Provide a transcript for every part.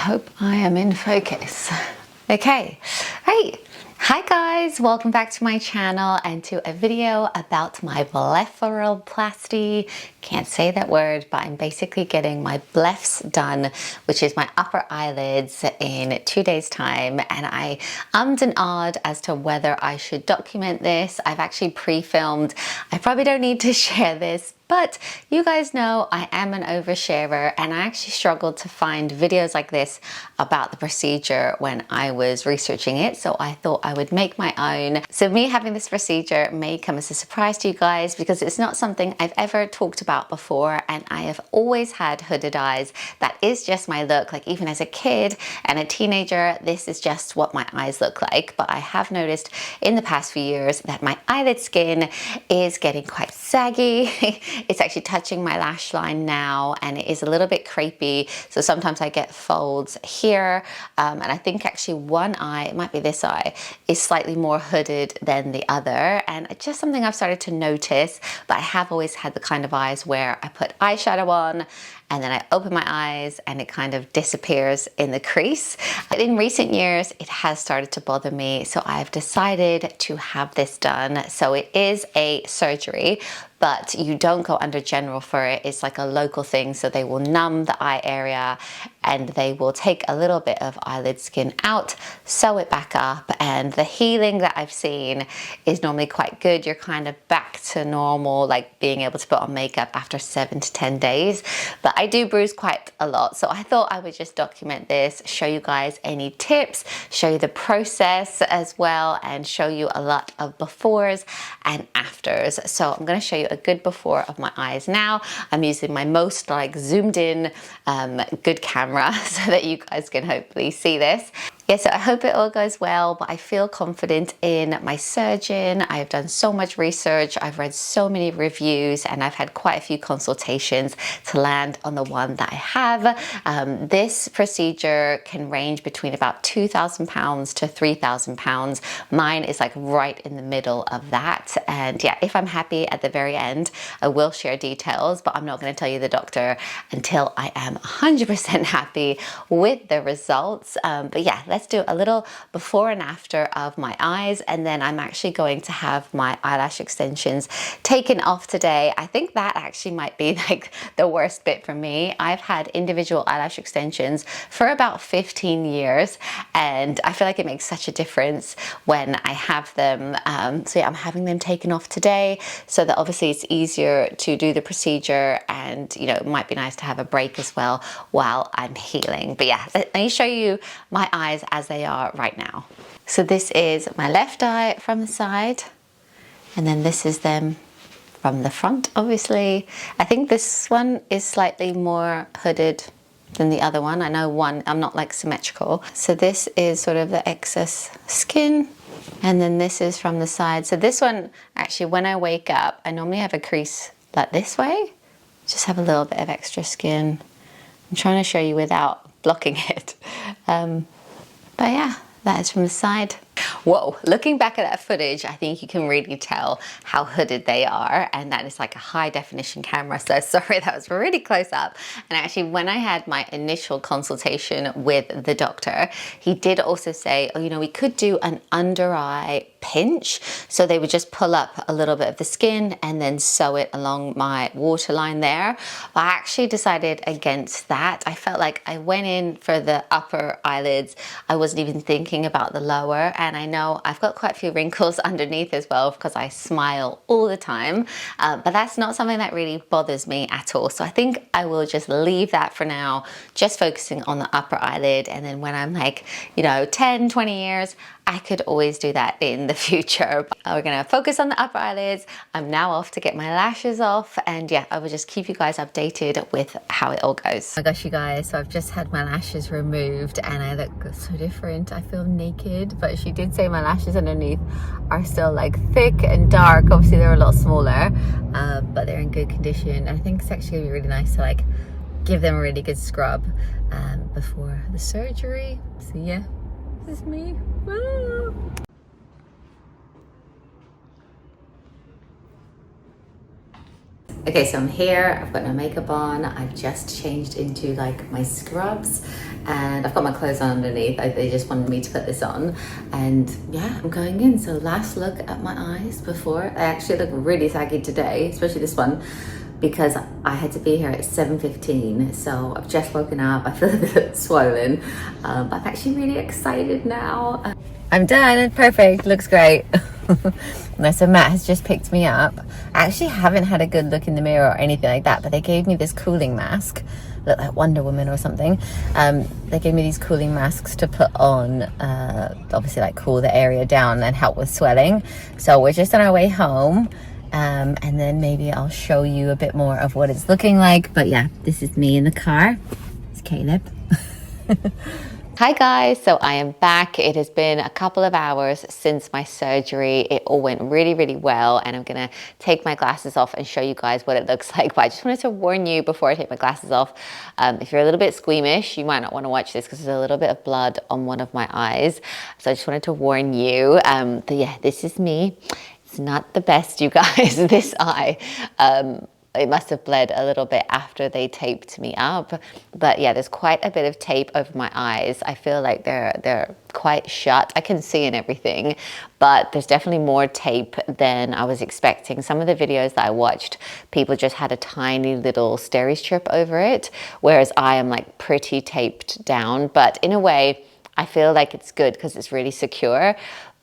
hope I am in focus. Okay, right. Hi guys, welcome back to my channel and to a video about my blepharoplasty. Can't say that word, but I'm basically getting my blephs done, which is my upper eyelids, in 2 days time. And I ummed and ahed as to whether I should document this. I've actually pre-filmed. I probably don't need to share this, but you guys know I am an oversharer, and I actually struggled to find videos like this about the procedure when I was researching it, so I thought I would make my own. So me having this procedure may come as a surprise to you guys because it's not something I've ever talked about before, and I have always had hooded eyes. That is just my look. Like, even as a kid and a teenager, this is just what my eyes look like. But I have noticed in the past few years that my eyelid skin is getting quite saggy. It's actually touching my lash line now, and it is a little bit crepey. So sometimes I get folds here, and I think actually one eye, it might be this eye, is slightly more hooded than the other. And it's just something I've started to notice, but I have always had the kind of eyes where I put eyeshadow on and then I open my eyes and it kind of disappears in the crease. But in recent years, it has started to bother me. So I've decided to have this done. So it is a surgery, but you don't go under general for it. It's like a local thing. So they will numb the eye area and they will take a little bit of eyelid skin out, sew it back up. And the healing that I've seen is normally quite good. You're kind of back to normal, like being able to put on makeup after 7 to 10 days. But I do bruise quite a lot. So I thought I would just document this, show you guys any tips, show you the process as well, and show you a lot of befores and afters. So I'm going to show you a good before of my eyes now. I'm using my most zoomed in good camera so that you guys can hopefully see this. Yeah, so I hope it all goes well, but I feel confident in my surgeon. I've done so much research, I've read so many reviews, and I've had quite a few consultations to land on the one that I have. This procedure can range between about £2,000 to £3,000. Mine is like right in the middle of that. And yeah, if I'm happy at the very end, I will share details, but I'm not going to tell you the doctor until I am 100% happy with the results. But yeah, let's do a little before and after of my eyes, and then I'm actually going to have my eyelash extensions taken off today. I think that actually might be like the worst bit for me. I've had individual eyelash extensions for about 15 years, and I feel like it makes such a difference when I have them. So yeah, I'm having them taken off today so that obviously it's easier to do the procedure, and you know, it might be nice to have a break as well while I'm healing. But yeah, let me show you my eyes as they are right now. So this is my left eye from the side, and then this is them from the front, obviously. I think this one is slightly more hooded than the other one. I know one, I'm not like symmetrical. So this is sort of the excess skin, and then this is from the side. So this one, actually, when I wake up, I normally have a crease like this way. Just have a little bit of extra skin. I'm trying to show you without blocking it. But yeah, that is from the side. Whoa, looking back at that footage, I think you can really tell how hooded they are, and that is like a high definition camera, so sorry, that was really close up. And actually, when I had my initial consultation with the doctor, he did also say, oh, you know, we could do an under eye pinch. So they would just pull up a little bit of the skin and then sew it along my waterline there. But I actually decided against that. I felt like I went in for the upper eyelids. I wasn't even thinking about the lower, and I know I've got quite a few wrinkles underneath as well because I smile all the time, but that's not something that really bothers me at all. So I think I will just leave that for now, just focusing on the upper eyelid, and then when I'm like, you know, 10, 20 years, I could always do that in the future. But we're gonna focus on the upper eyelids. I'm now off to get my lashes off, and yeah, I will just keep you guys updated with how it all goes. Oh my gosh, you guys, so I've just had my lashes removed and I look so different. I feel naked, but she did say my lashes underneath are still like thick and dark. Obviously they're a lot smaller, but they're in good condition. I think it's actually gonna be really nice to like give them a really good scrub before the surgery. So yeah, this is me. Ah. Okay, so I'm here, I've got no makeup on, I've just changed into like my scrubs and I've got my clothes on underneath. They just wanted me to put this on and yeah, I'm going in. So last look at my eyes before. I actually look really saggy today, especially this one, because I had to be here at 7:15. So I've just woken up, I feel a bit swollen, but I'm actually really excited now. I'm done, perfect, looks great. So Matt has just picked me up. I actually haven't had a good look in the mirror or anything like that, but they gave me this cooling mask, look like Wonder Woman or something. They gave me these cooling masks to put on, obviously like cool the area down and help with swelling. So we're just on our way home, and then maybe I'll show you a bit more of what it's looking like. But yeah, this is me in the car. It's Caleb. Hi guys, so I am back. It has been a couple of hours since my surgery. It all went really, really well, and I'm gonna take my glasses off and show you guys what it looks like. But I just wanted to warn you before I take my glasses off, if you're a little bit squeamish, you might not want to watch this because there's a little bit of blood on one of my eyes. So I just wanted to warn you. But yeah, this is me. It's not the best, you guys, this eye. It must have bled a little bit after they taped me up. But yeah, there's quite a bit of tape over my eyes. I feel like they're quite shut. I can see and everything, but there's definitely more tape than I was expecting. Some of the videos that I watched, people just had a tiny little steri strip over it, whereas I am like pretty taped down. But in a way, I feel like it's good because it's really secure.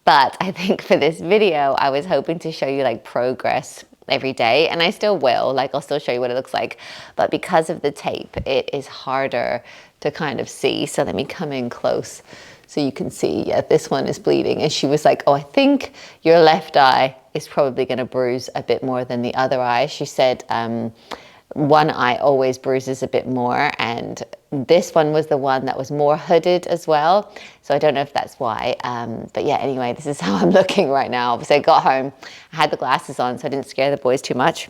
But I think for this video, I was hoping to show you like progress every day, and I still will, like I'll still show you what it looks like, but because of the tape it is harder to kind of see. So let me come in close so you can see. Yeah, this one is bleeding, and she was like, oh, I think your left eye is probably going to bruise a bit more than the other eye. She said one eye always bruises a bit more, and this one was the one that was more hooded as well. So I don't know if that's why, but yeah, anyway, this is how I'm looking right now. Obviously I got home, I had the glasses on, so I didn't scare the boys too much.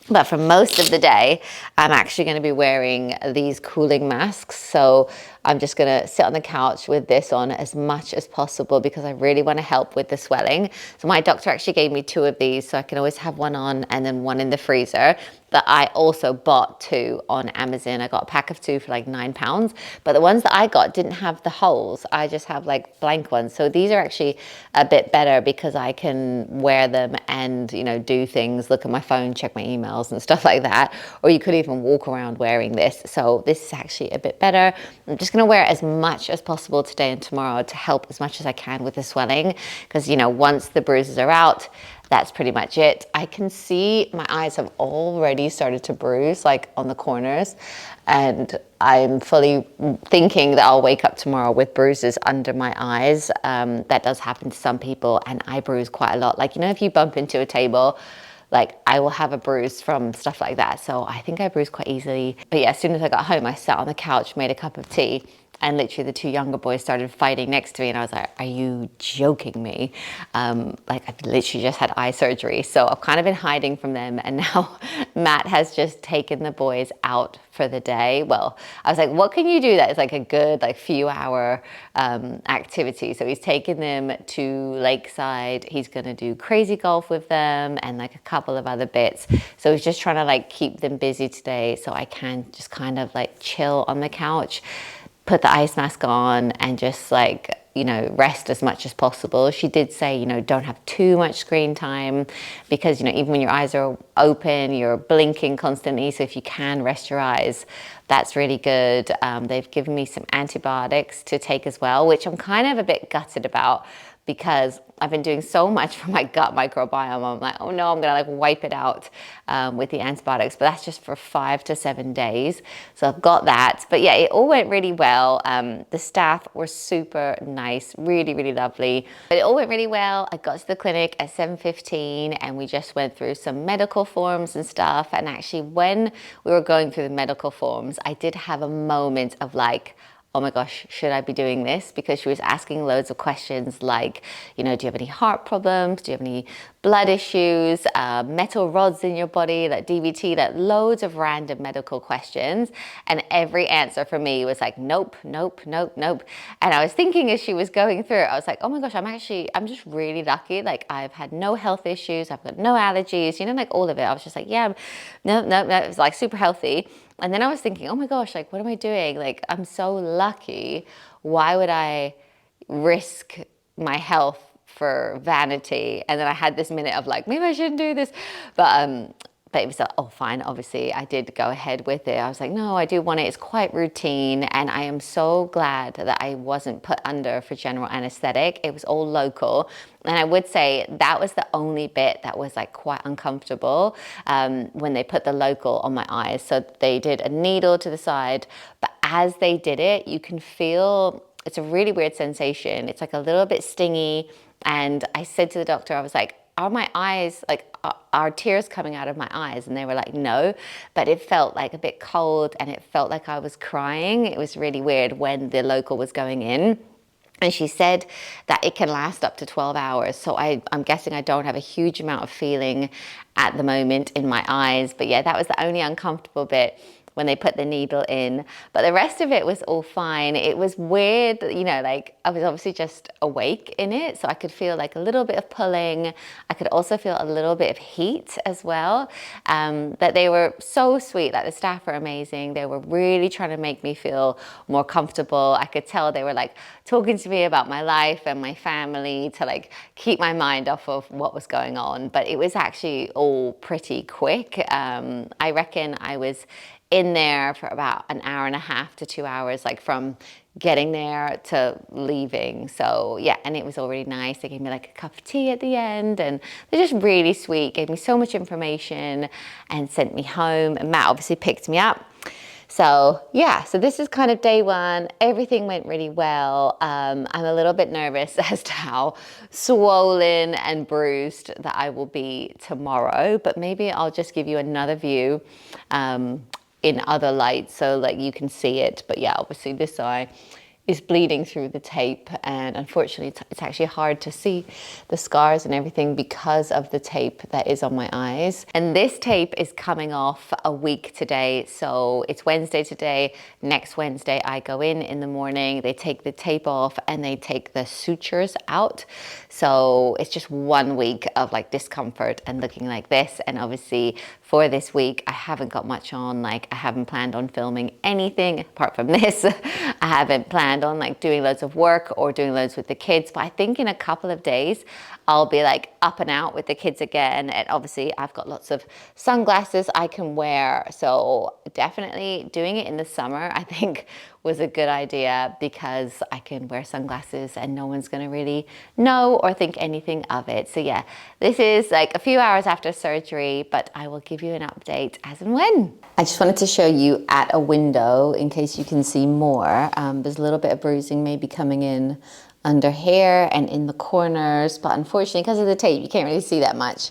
But for most of the day, I'm actually going to be wearing these cooling masks. So I'm just going to sit on the couch with this on as much as possible because I really want to help with the swelling. So my doctor actually gave me 2 of these, so I can always have one on and then one in the freezer. But I also bought 2 on Amazon. I got a pack of 2 for like £9. But the ones that I got didn't have the holes. I just have like blank ones. So these are actually a bit better because I can wear them and, you know, do things, look at my phone, check my emails and stuff like that. Or you could even walk around wearing this. So this is actually a bit better. I'm just going to wear as much as possible today and tomorrow to help as much as I can with the swelling. Because, you know, once the bruises are out, that's pretty much it. I can see my eyes have already started to bruise, like on the corners, and I'm fully thinking that I'll wake up tomorrow with bruises under my eyes. That does happen to some people, and I bruise quite a lot. Like, you know, if you bump into a table, like I will have a bruise from stuff like that. So I think I bruise quite easily. But yeah, as soon as I got home, I sat on the couch, made a cup of tea, and literally the 2 younger boys started fighting next to me, and I was like, are you joking me? Like I literally just had eye surgery. So I've kind of been hiding from them, and now Matt has just taken the boys out for the day. Well, I was like, what can you do that is like a good like few hour activity? So he's taken them to Lakeside. He's gonna do crazy golf with them and like a couple of other bits. So he's just trying to like keep them busy today so I can just kind of like chill on the couch, put the ice mask on and just like, you know, rest as much as possible. She did say, you know, don't have too much screen time because, you know, even when your eyes are open, you're blinking constantly. So if you can rest your eyes, that's really good. They've given me some antibiotics to take as well, which I'm kind of a bit gutted about because I've been doing so much for my gut microbiome. I'm like, oh no, I'm gonna like wipe it out with the antibiotics, but that's just for 5 to 7 days. So I've got that, but yeah, it all went really well. The staff were super nice, really, really lovely, but it all went really well. I got to the clinic at 7:15 and we just went through some medical forms and stuff. And actually when we were going through the medical forms, I did have a moment of like, oh my gosh, should I be doing this? Because she was asking loads of questions like, you know, do you have any heart problems? Do you have any blood issues? Metal rods in your body, like DVT, like loads of random medical questions. And every answer for me was like, nope, nope, nope, nope. And I was thinking as she was going through it, I was like, oh my gosh, I'm just really lucky. Like I've had no health issues. I've got no allergies, you know, like all of it. I was just like, yeah, no, no, no. It was like super healthy. And then I was thinking, oh my gosh, like, what am I doing? Like, I'm so lucky. Why would I risk my health for vanity? And then I had this minute of like, maybe I shouldn't do this. But it was like, oh, fine. Obviously, I did go ahead with it. I was like, no, I do want it. It's quite routine. And I am so glad that I wasn't put under for general anesthetic. It was all local. And I would say that was the only bit that was like quite uncomfortable when they put the local on my eyes. So they did a needle to the side. But as they did it, you can feel, it's a really weird sensation. It's like a little bit stingy. And I said to the doctor, I was like, are my eyes, like, are tears coming out of my eyes? And they were like, no, but it felt like a bit cold and it felt like I was crying. It was really weird when the local was going in. And she said that it can last up to 12 hours. So I'm guessing I don't have a huge amount of feeling at the moment in my eyes. But yeah, that was the only uncomfortable bit when they put the needle in, but the rest of it was all fine. It was weird, you know, like I was obviously just awake in it, so I could feel like a little bit of pulling. I could also feel a little bit of heat as well. But they were so sweet, like the staff were amazing. They were really trying to make me feel more comfortable. I could tell they were like talking to me about my life and my family to like keep my mind off of what was going on. But it was actually all pretty quick. I reckon I was in there for about an hour and a half to 2 hours, like from getting there to leaving. So yeah, and it was all really nice. They gave me like a cup of tea at the end and they're just really sweet, gave me so much information and sent me home. And Matt obviously picked me up. So yeah, so this is kind of day one. Everything went really well. I'm a little bit nervous as to how swollen and bruised that I will be tomorrow, but maybe I'll just give you another view in other lights so like you can see it. But yeah, obviously this eye is bleeding through the tape, and unfortunately it's actually hard to see the scars and everything because of the tape that is on my eyes. And this tape is coming off a week today, so it's Wednesday today. Next Wednesday I go in the morning, they take the tape off and they take the sutures out. So it's just 1 week of like discomfort and looking like this. And obviously for this week I haven't got much on. Like I haven't planned on filming anything apart from this. I haven't planned on like doing loads of work or doing loads with the kids, but I think in a couple of days I'll be like up and out with the kids again. And obviously I've got lots of sunglasses I can wear, so definitely doing it in the summer I think was a good idea because I can wear sunglasses and no one's gonna really know or think anything of it. So yeah, this is like a few hours after surgery, but I will give you an update as and when. I just wanted to show you at a window in case you can see more. There's a little bit of bruising maybe coming in under here and in the corners, but unfortunately because of the tape you can't really see that much,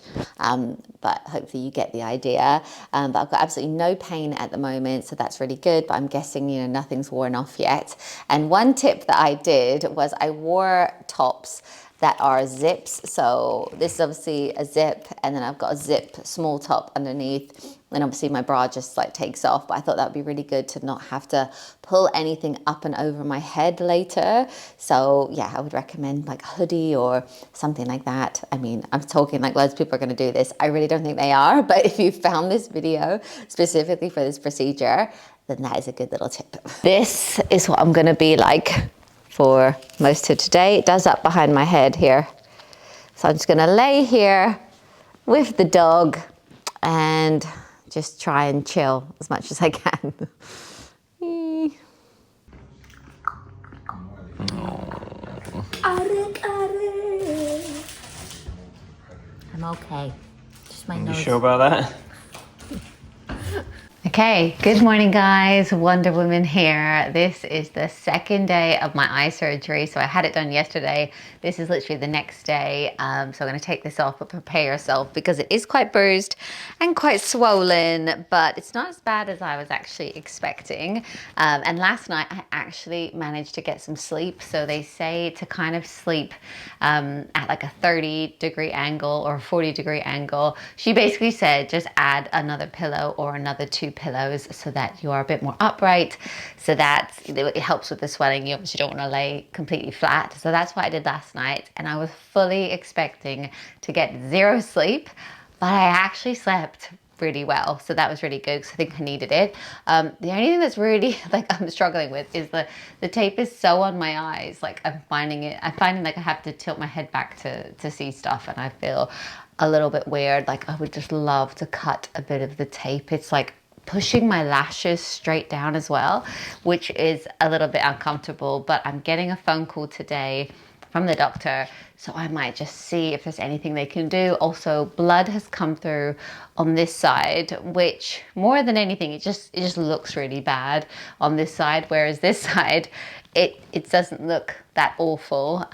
but hopefully you get the idea. But I've got absolutely no pain at the moment, so that's really good, but I'm guessing, you know, nothing's worn off yet. And one tip that I did was I wore tops that are zips. So this is obviously a zip, and then I've got a zip small top underneath, and obviously my bra just like takes off. But I thought that would be really good to not have to pull anything up and over my head later. So yeah, I would recommend like a hoodie or something like that. I mean, I'm talking like loads of people are gonna do this. I really don't think they are, but if you found this video specifically for this procedure, then that is a good little tip. This is what I'm gonna be like for most of today. It does up behind my head here. So I'm just gonna lay here with the dog and just try and chill as much as I can. I'm okay. Just my nose. You sure about that? Okay, good morning guys, Wonder Woman here. This is the second day of my eye surgery. So I had it done yesterday. This is literally the next day. So I'm going to take this off, but prepare yourself because it is quite bruised and quite swollen, but it's not as bad as I was actually expecting. And last night I actually managed to get some sleep. So they say to kind of sleep at like a 30-degree angle or a 40-degree angle. She basically said just add another pillow or another 2 pillows so that you are a bit more upright, so that it helps with the swelling. You obviously don't want to lay completely flat. So that's what I did last night, and I was fully expecting to get 0 sleep, but I actually slept really well. So that was really good because I think I needed it. The only thing that's really I'm struggling with is the tape is so on my eyes. Like I'm finding like I have to tilt my head back to see stuff, and I feel a little bit weird. Like I would just love to cut a bit of the tape. It's like pushing my lashes straight down as well, which is a little bit uncomfortable, but I'm getting a phone call today from the doctor, so I might just see if there's anything they can do. Also, blood has come through on this side, which more than anything, it just looks really bad on this side, whereas this side, it doesn't look that awful,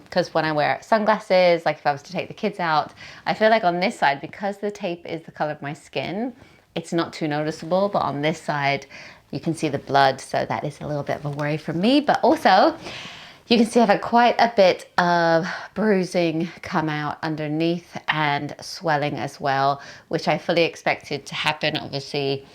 because when I wear sunglasses, like if I was to take the kids out, I feel like on this side, because the tape is the color of my skin, it's not too noticeable, but on this side, you can see the blood, so that is a little bit of a worry for me. But also, you can see I've had quite a bit of bruising come out underneath and swelling as well, which I fully expected to happen. Obviously,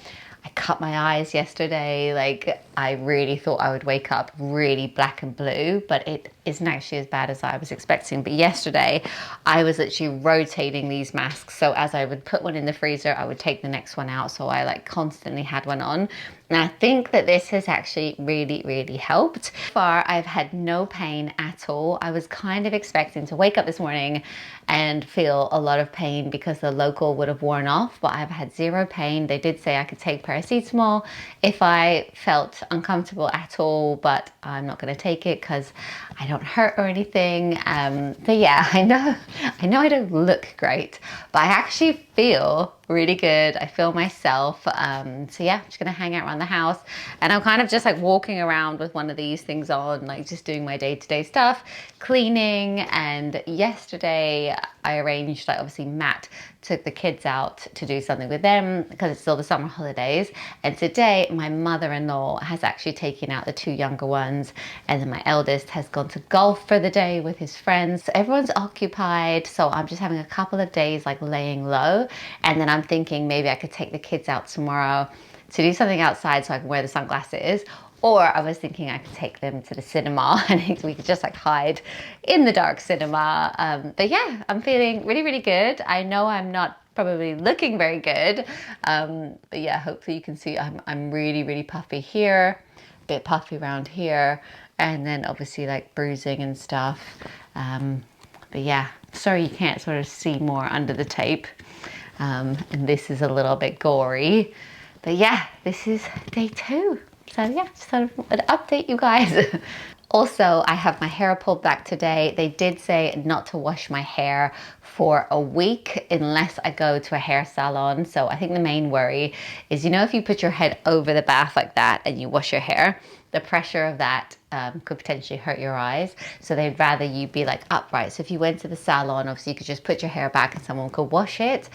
I cut my eyes yesterday. Like I really thought I would wake up really black and blue, but it isn't actually as bad as I was expecting. But yesterday I was literally rotating these masks. So as I would put one in the freezer, I would take the next one out. So I like constantly had one on. And I think that this has actually really helped. So far, I've had no pain at all. I was kind of expecting to wake up this morning and feel a lot of pain because the local would have worn off, but I've had 0 pain. They did say I could take paracetamol if I felt uncomfortable at all, but I'm not going to take it because I don't hurt or anything. But yeah, I know I don't look great, but I actually feel really good. I feel myself. So yeah, I'm just gonna hang out around the house, and I'm kind of just like walking around with one of these things on, like just doing my day-to-day stuff, cleaning. And yesterday I arranged, like obviously Matt took the kids out to do something with them because it's still the summer holidays, and today my mother-in-law has actually taken out the 2 younger ones, and then my eldest has gone to golf for the day with his friends. So everyone's occupied, so I'm just having a couple of days like laying low, and then I'm thinking maybe I could take the kids out tomorrow to do something outside so I can wear the sunglasses. Or I was thinking I could take them to the cinema and we could just like hide in the dark cinema. But yeah, I'm feeling really good. I know I'm not probably looking very good. But yeah, hopefully you can see I'm really puffy here, a bit puffy around here, and then obviously like bruising and stuff. But yeah, sorry you can't sort of see more under the tape. And this is a little bit gory. But yeah, this is day 2. So yeah, just sort of an update, you guys. Also, I have my hair pulled back today. They did say not to wash my hair for a week unless I go to a hair salon. So I think the main worry is, you know, if you put your head over the bath like that and you wash your hair, the pressure of that could potentially hurt your eyes. So they'd rather you be like upright. So if you went to the salon, obviously you could just put your hair back and someone could wash it.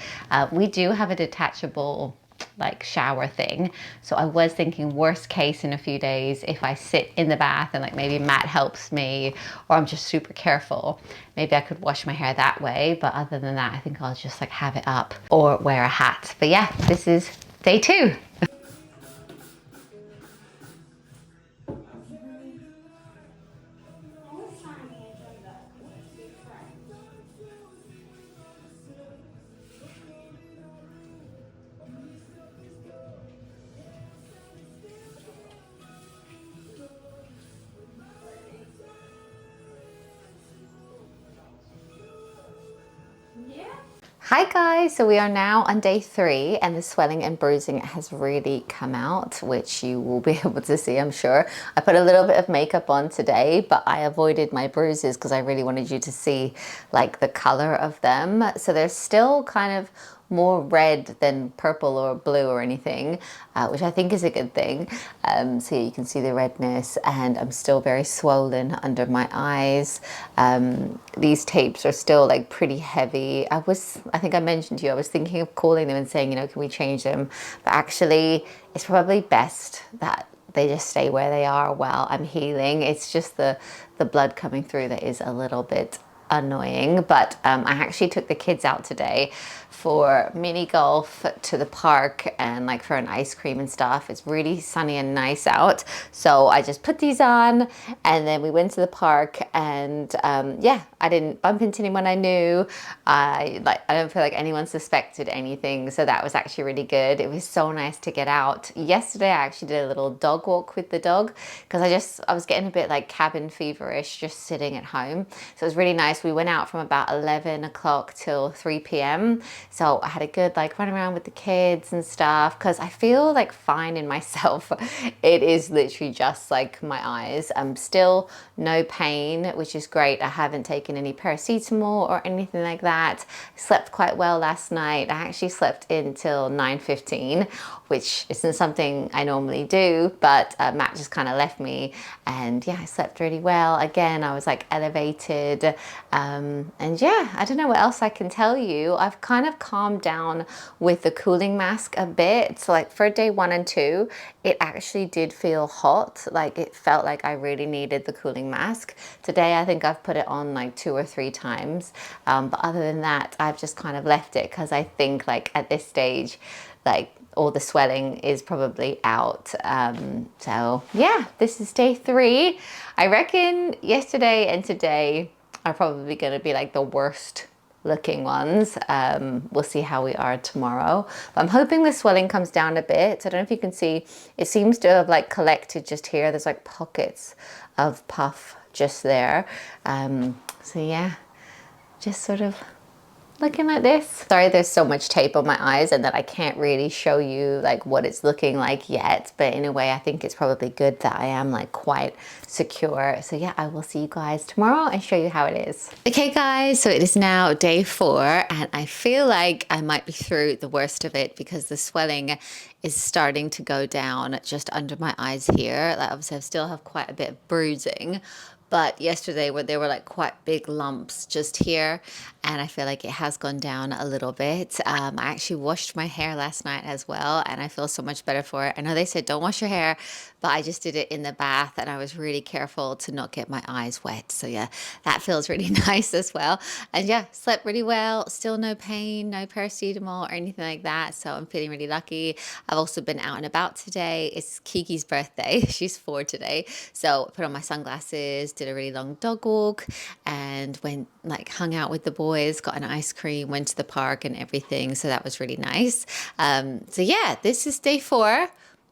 We do have a detachable like shower thing, so I was thinking worst case in a few days, if I sit in the bath and like maybe Matt helps me, or I'm just super careful, maybe I could wash my hair that way. But other than that, I think I'll just like have it up or wear a hat. But yeah, this is day 2. Hi guys, so we are now on day 3 and the swelling and bruising has really come out, which you will be able to see, I'm sure. I put a little bit of makeup on today, but I avoided my bruises because I really wanted you to see like the color of them. So they're still kind of more red than purple or blue or anything, which I think is a good thing. So yeah, you can see the redness, and I'm still very swollen under my eyes. These tapes are still like pretty heavy. I think I mentioned to you, I was thinking of calling them and saying, you know, can we change them? But actually, it's probably best that they just stay where they are while I'm healing. It's just the blood coming through that is a little bit annoying. But I actually took the kids out today for mini golf to the park and like for an ice cream and stuff. It's really sunny and nice out, so I just put these on and then we went to the park, and yeah, I didn't bump into anyone I knew. I don't feel like anyone suspected anything, so that was actually really good. It was so nice to get out. Yesterday I actually did a little dog walk with the dog because I was getting a bit like cabin feverish just sitting at home, so it was really nice. We went out from about 11 o'clock till 3 p.m. So I had a good like run around with the kids and stuff because I feel like fine in myself. It is literally just like my eyes. I'm still no pain, which is great. I haven't taken any paracetamol or anything like that. I slept quite well last night. I actually slept until 9:15, which isn't something I normally do, but Matt just kind of left me, and yeah, I slept really well. Again, I was like elevated, and yeah, I don't know what else I can tell you. I've kind of calmed down with the cooling mask a bit. So like for day 1 and 2, it actually did feel hot. Like it felt like I really needed the cooling mask. Today, I think I've put it on like 2 or 3 times. But other than that, I've just kind of left it because I think like at this stage, like all the swelling is probably out. So yeah, this is day 3. I reckon yesterday and today are probably going to be like the worst looking ones. We'll see how we are tomorrow. But I'm hoping the swelling comes down a bit. I don't know if you can see, it seems to have like collected just here. There's like pockets of puff just there. So yeah, just sort of looking like this. Sorry, there's so much tape on my eyes and that I can't really show you like what it's looking like yet, but in a way I think it's probably good that I am like quite secure. So yeah, I will see you guys tomorrow and show you how it is. Okay guys, so it is now day 4 and I feel like I might be through the worst of it because the swelling is starting to go down just under my eyes here. Like obviously I still have quite a bit of bruising, but yesterday where there were like quite big lumps just here, and I feel like it has gone down a little bit. I actually washed my hair last night as well, and I feel so much better for it. I know they said don't wash your hair, but I just did it in the bath and I was really careful to not get my eyes wet. So yeah, that feels really nice as well. And yeah, slept really well, still no pain, no paracetamol or anything like that. So I'm feeling really lucky. I've also been out and about today. It's Kiki's birthday. She's 4 today. So put on my sunglasses, did a really long dog walk, and went like hung out with the boys, got an ice cream, went to the park and everything. So that was really nice. So yeah, this is day 4.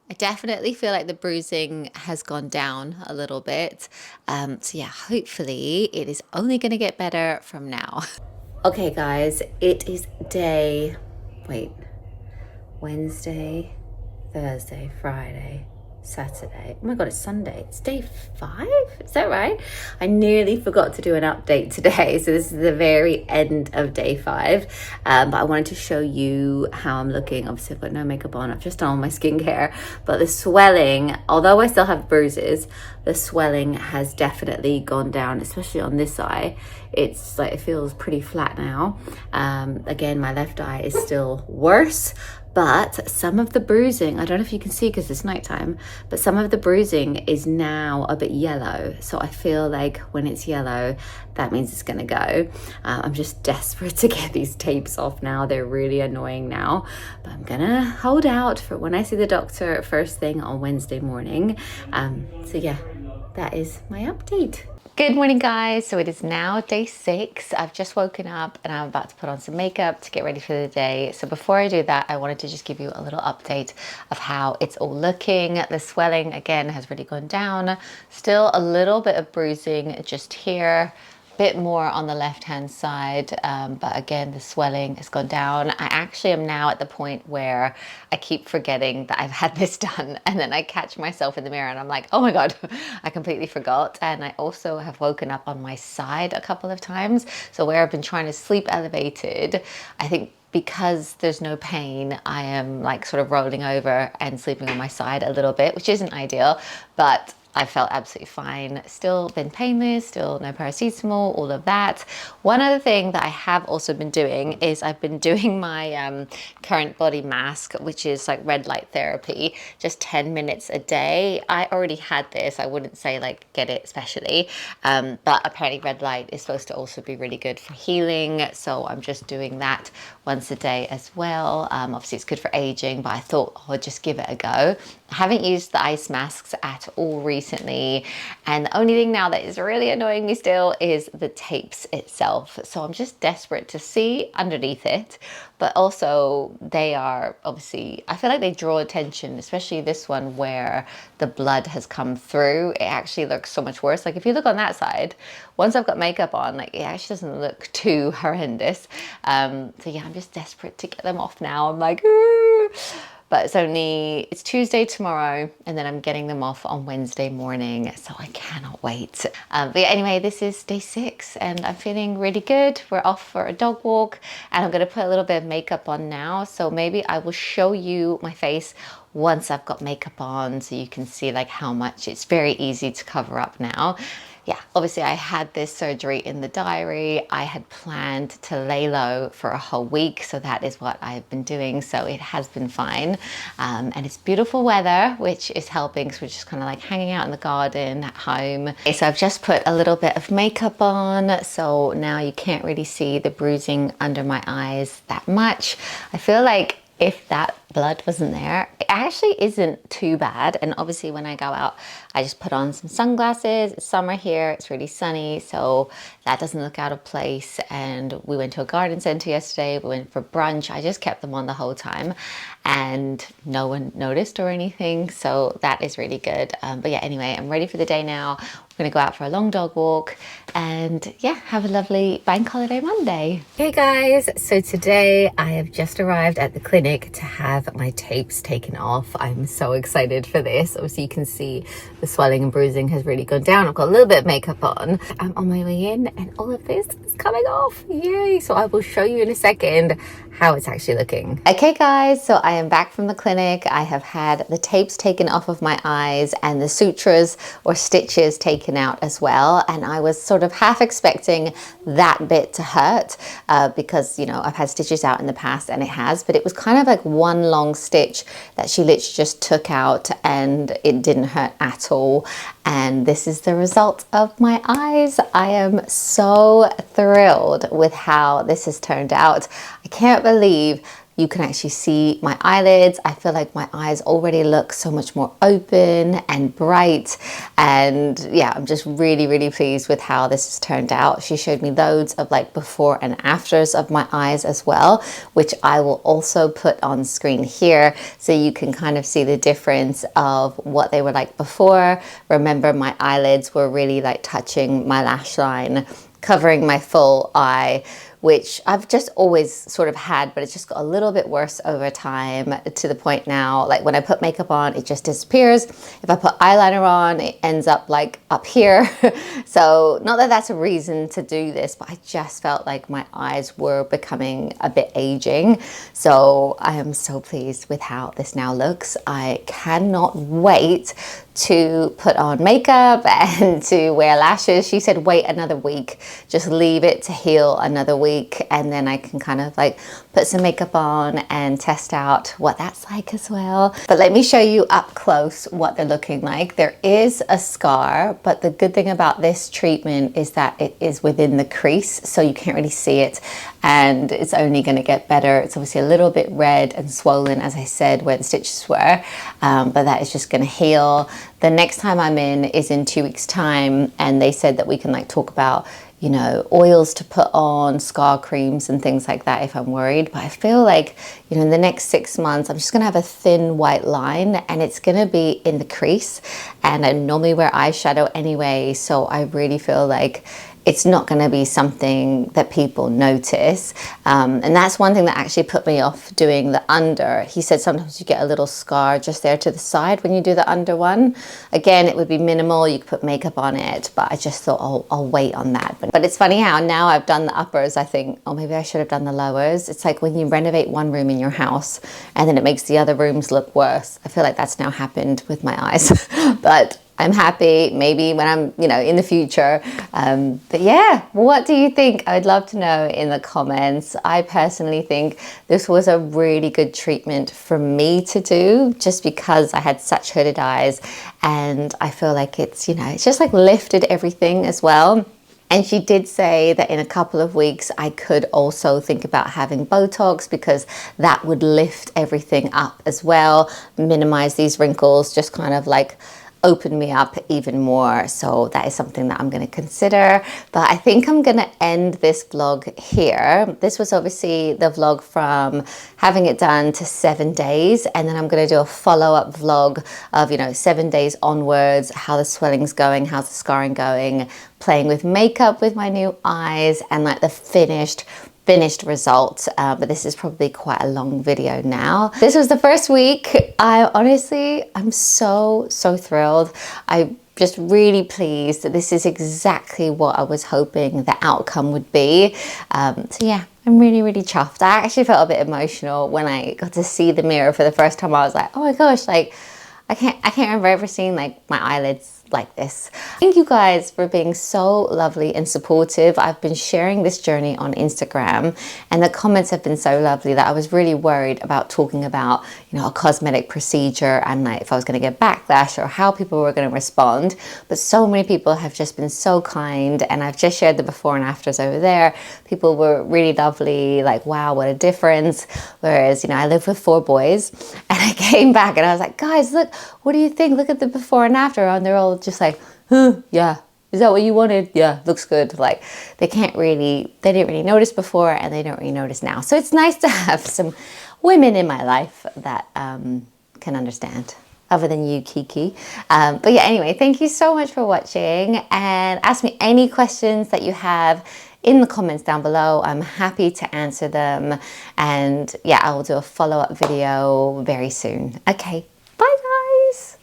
I definitely feel like the bruising has gone down a little bit. So yeah, hopefully it is only going to get better from now. Okay guys, it is Wednesday, Thursday, Friday, Saturday. Oh my God, it's Sunday. It's day 5? Is that right? I nearly forgot to do an update today. So this is the very end of day 5. But I wanted to show you how I'm looking. Obviously, I've got no makeup on. I've just done all my skincare. But the swelling, although I still have bruises, the swelling has definitely gone down, especially on this eye. It's like, it feels pretty flat now. Again, my left eye is still worse. But some of the bruising, I don't know if you can see because it's nighttime, but some of the bruising is now a bit yellow. So I feel like when it's yellow, that means it's gonna go. I'm just desperate to get these tapes off now. They're really annoying now, but I'm gonna hold out for when I see the doctor first thing on Wednesday morning. So yeah, that is my update. Good morning guys, so it is now day 6. I've just woken up and I'm about to put on some makeup to get ready for the day. So before I do that, I wanted to just give you a little update of how it's all looking. The swelling again has really gone down. Still a little bit of bruising just here, bit more on the left hand side, but again the swelling has gone down. I actually am now at the point where I keep forgetting that I've had this done, and then I catch myself in the mirror and I'm like, oh my God, I completely forgot. And I also have woken up on my side a couple of times, so where I've been trying to sleep elevated, I think because there's no pain, I am like sort of rolling over and sleeping on my side a little bit, which isn't ideal, but I felt absolutely fine. Still been painless, still no paracetamol, all of that. One other thing that I have also been doing is I've been doing my current body mask, which is like red light therapy, just 10 minutes a day. I already had this. I wouldn't say like get it specially, but apparently red light is supposed to also be really good for healing. So I'm just doing that once a day as well. Obviously it's good for aging, but I thought I'll just give it a go. I haven't used the ice masks at all recently, and the only thing now that is really annoying me still is the tapes itself. So I'm just desperate to see underneath it, but also they are obviously, I feel like they draw attention, especially this one where the blood has come through. It actually looks so much worse. Like if you look on that side, once I've got makeup on, like it actually doesn't look too horrendous. So yeah, I'm just desperate to get them off now. I'm like, ooh. But it's Tuesday tomorrow, and then I'm getting them off on Wednesday morning, so I cannot wait. But yeah, anyway, this is day 6 and I'm feeling really good. We're off for a dog walk, and I'm gonna put a little bit of makeup on now, so maybe I will show you my face once I've got makeup on so you can see like how much it's very easy to cover up now. Yeah, obviously I had this surgery in the diary. I had planned to lay low for a whole week, so that is what I've been doing. So it has been fine. And it's beautiful weather, which is helping. So we're just kind of like hanging out in the garden at home. Okay, so I've just put a little bit of makeup on. So now you can't really see the bruising under my eyes that much. I feel like if that blood wasn't there, it actually isn't too bad. And obviously when I go out, I just put on some sunglasses. It's summer here, it's really sunny, so that doesn't look out of place. And we went to a garden center yesterday, we went for brunch. I just kept them on the whole time and no one noticed or anything, so that is really good. But yeah, anyway, I'm ready for the day now. We're gonna go out for a long dog walk and yeah, have a lovely bank holiday Monday. Hey guys, so today I have just arrived at the clinic to have my tapes taken off. I'm so excited for this. Obviously you can see the swelling and bruising has really gone down. I've got a little bit of makeup on. I'm on my way in and all of this is coming off. Yay! So I will show you in a second how it's actually looking. Okay guys, so I am back from the clinic. I have had the tapes taken off of my eyes and the sutures or stitches taken out as well. And I was sort of half expecting that bit to hurt because, you know, I've had stitches out in the past and it has, but it was kind of like one long stitch that she literally just took out and it didn't hurt at all. And this is the result of my eyes. I am so thrilled with how this has turned out. I can't believe you can actually see my eyelids. I feel like my eyes already look so much more open and bright. And yeah, I'm just really, really pleased with how this has turned out. She showed me loads of like before and afters of my eyes as well, which I will also put on screen here so you can kind of see the difference of what they were like before. Remember, my eyelids were really like touching my lash line, covering my full eye, which I've just always sort of had, but it's just got a little bit worse over time to the point now, like when I put makeup on, it just disappears. If I put eyeliner on, it ends up like up here. So not that that's a reason to do this, but I just felt like my eyes were becoming a bit aging. So I am so pleased with how this now looks. I cannot wait to put on makeup and to wear lashes. She said wait another week, just leave it to heal another week, and then I can kind of like put some makeup on and test out what that's like as well. But let me show you up close what they're looking like. There is a scar, but the good thing about this treatment is that it is within the crease, so you can't really see it, and it's only going to get better. It's obviously a little bit red and swollen, as I said, where the stitches were, but that is just going to heal. The next time I'm in is in 2 weeks time, and they said that we can like talk about, you know, oils to put on, scar creams and things like that if I'm worried. But I feel like, you know, in the next 6 months, I'm just gonna have a thin white line and it's gonna be in the crease. And I normally wear eyeshadow anyway, so I really feel like it's not going to be something that people notice. And that's one thing that actually put me off doing the under. He said sometimes you get a little scar just there to the side when you do the under one. Again, it would be minimal. You could put makeup on it, but I just thought I'll wait on that. But it's funny how now I've done the uppers, I think, oh, maybe I should have done the lowers. It's like when you renovate one room in your house and then it makes the other rooms look worse. I feel like that's now happened with my eyes. But I'm happy, maybe when I'm, in the future. But yeah, what do you think? I'd love to know in the comments. I personally think this was a really good treatment for me to do just because I had such hooded eyes, and I feel like it's, it's just like lifted everything as well. And she did say that in a couple of weeks, I could also think about having Botox because that would lift everything up as well, minimize these wrinkles, just kind of like open me up even more. So that is something that I'm going to consider. But I think I'm going to end this vlog here. This was obviously the vlog from having it done to 7 days, and then I'm going to do a follow-up vlog of 7 days onwards, how the swelling's going, how's the scarring going, playing with makeup with my new eyes, and like the finished result. But this is probably quite a long video now. This was the first week. I'm so thrilled. I'm just really pleased that this is exactly what I was hoping the outcome would be. So yeah, I'm really chuffed. I actually felt a bit emotional when I got to see the mirror for the first time. I was like, oh my gosh, like I can't remember ever seeing like my eyelids like this. Thank you guys for being so lovely and supportive. I've been sharing this journey on Instagram, and the comments have been so lovely that I was really worried about talking about, a cosmetic procedure and like if I was going to get backlash or how people were going to respond. But so many people have just been so kind, and I've just shared the before and afters over there. People were really lovely, like, wow, what a difference. Whereas, I live with 4 boys, and I came back and I was like, guys, look, what do you think? Look at the before and after. And they're all just like, yeah, is that what you wanted? Yeah, looks good. Like they didn't really notice before, and they don't really notice now. So it's nice to have some women in my life that can understand, other than you, Kiki. But yeah, anyway, thank you so much for watching, and ask me any questions that you have in the comments down below. I'm happy to answer them, and yeah, I will do a follow-up video very soon. Okay.